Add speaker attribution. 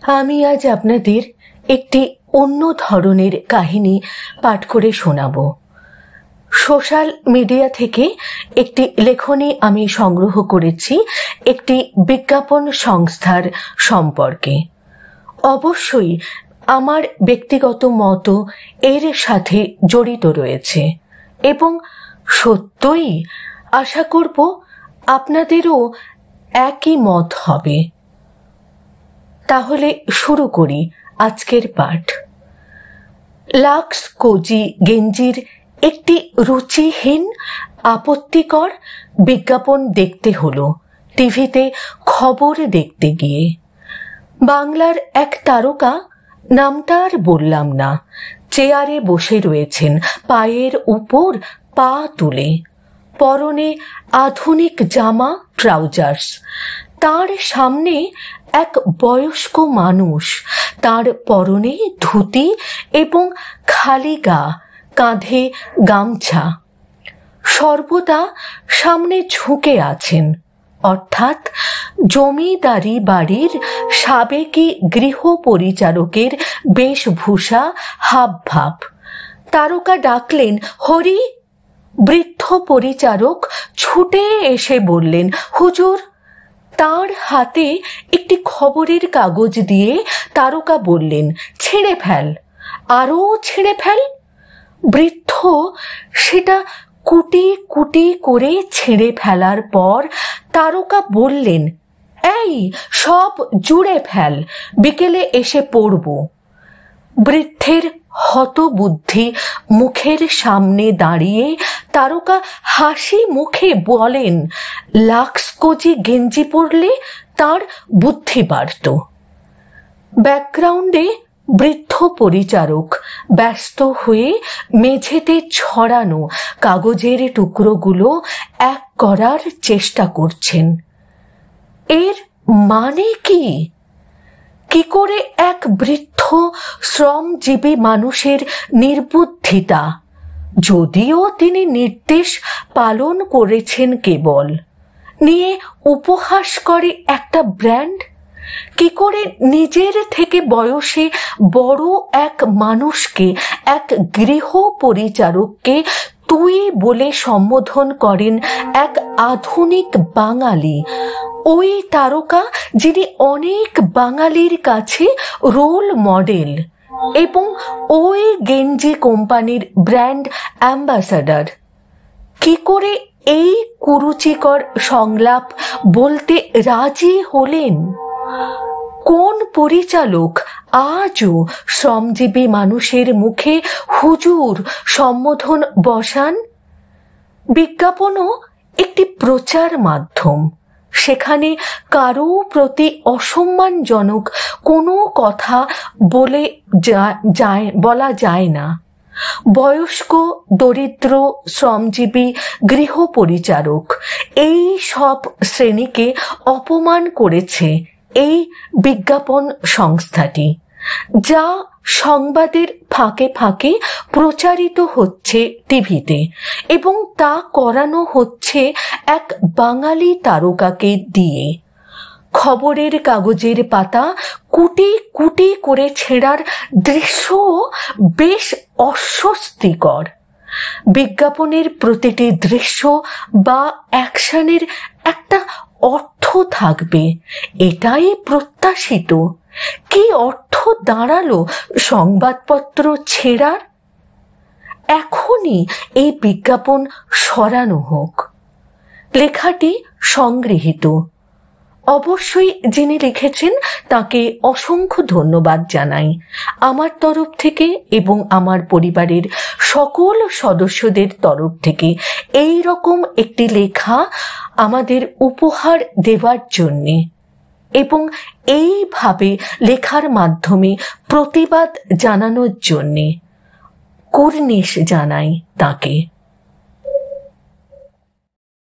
Speaker 1: আমি আজ আপনাদের একটি অন্য ধরনের কাহিনী পাঠ করে শোনাব। সোশ্যাল মিডিয়া থেকে একটি লেখনী আমি সংগ্রহ করেছি একটি বিজ্ঞাপন সংস্থার সম্পর্কে। অবশ্যই আমার ব্যক্তিগত মত এর সাথে জড়িত রয়েছে এবং সত্যই আশা করব আপনাদেরও একই মত হবে। তাহলে শুরু করি আজকের পাঠ। লাক্স কোজি গেঞ্জির একটি রুচিহীন আপত্তিকর বিজ্ঞাপন দেখতে হলো টিভিতে খবর দেখতে গিয়ে। বাংলার এক তারকা, নামটা আর বললাম না, চেয়ারে বসে রয়েছেন পায়ের উপর পা তুলে, পরনে আধুনিক জামা ট্রাউজার্স। তার সামনে এক বয়স্ক মানুষ, তার পরনে ধুতি এবং খালি গা, কাঁধে গামছা, সর্বদা সামনে ঝুঁকে আছেন, অর্থাৎ জমিদারি বাড়ির সাবেকি গৃহ পরিচারকের বেশভূষা, হাবভাব। তারকা ডাকলেন, হরি। বৃদ্ধ পরিচারক ছুটে এসে বললেন, হুজুর। তার হাতে একটি খবরের কাগজ দিয়ে তারকা বললেন, ছিঁড়ে ফেল, আরো ছিঁড়ে ফেল। বৃদ্ধ সেটা কুটি কুটি করে ছিঁড়ে ফেলার পর তারকা বললেন, এই সব জুড়ে ফেল, বিকেলে এসে পড়ব। বৃদ্ধের হতবুদ্ধি মুখের সামনে দাঁড়িয়ে তারকা হাসি মুখে বলেন, লাক্স কোজি গেঞ্জি পরলে তার বুদ্ধি বাড়ত। ব্যাকগ্রাউন্ডে বৃদ্ধ পরিচারক ব্যস্ত হয়ে মেঝেতে ছড়ানো কাগজের টুকরোগুলো এক করার চেষ্টা করছেন। এর মানে কি? কি করে এক বৃদ্ধ শ্রমজীবী মানুষের নির্বুদ্ধিতা, যদিও তিনি নির্দেশ পালন করেছেন কেবল, নিয়ে উপহাস করে একটা ব্র্যান্ড? কি করে নিজের থেকে বয়সে বড় এক মানুষকে, এক গৃহ পরিচারককে তুই বলে সম্বোধন করেন এক আধুনিক বাঙালি, ওই তারকা যিনি অনেক বাঙালির কাছে রোল মডেল এবং ওই গেঞ্জি কোম্পানির ব্র্যান্ড অ্যাম্বাসাডার? কি করে এই কুরুচিকর সংলাপ বলতে রাজি হলেন? কোন পরিচালক আজও শ্রমজীবী মানুষের মুখে হুজুর সম্বোধন বসান? বিজ্ঞাপনও একটি প্রচার মাধ্যম, সেখানে কারো প্রতি অসম্মানজনক কোনো কথা বলা যায় না। বয়স্ক, দরিদ্র, শ্রমজীবী, গৃহ পরিচারক, এই সব শ্রেণীকে অপমান করেছে এই বিজ্ঞাপন সংস্থাটি, যা সংবাদের ফাঁকে ফাঁকে প্রচারিত হচ্ছে টিভিতে, এবং তা করানো হচ্ছে এক বাঙালি তারকাকে দিয়ে। খবরের কাগজের পাতা কুটি কুটি করে ছেঁড়ার দৃশ্য বেশ অস্বস্তিকর। বিজ্ঞাপনের প্রতিটি দৃশ্য বা অ্যাকশনের একটা অর্থ থাকবে, এটাই প্রত্যাশিত। কি অর্থ দাঁড়ালো সংবাদপত্র ছেঁড়ার? এখনই এই বিজ্ঞাপন সরানো হোক। লেখাটি সংগৃহীত। অবশ্যই যিনি লিখেছেন তাকে অসংখ্য ধন্যবাদ জানাই আমার তরফ থেকে এবং আমার পরিবারের সকল সদস্যদের তরফ থেকে এই রকম একটি লেখা আমাদের উপহার দেওয়ার জন্যে এবং এইভাবে লেখার মাধ্যমে প্রতিবাদ জানানোর জন্যে কুর্নিশ জানাই তাকে।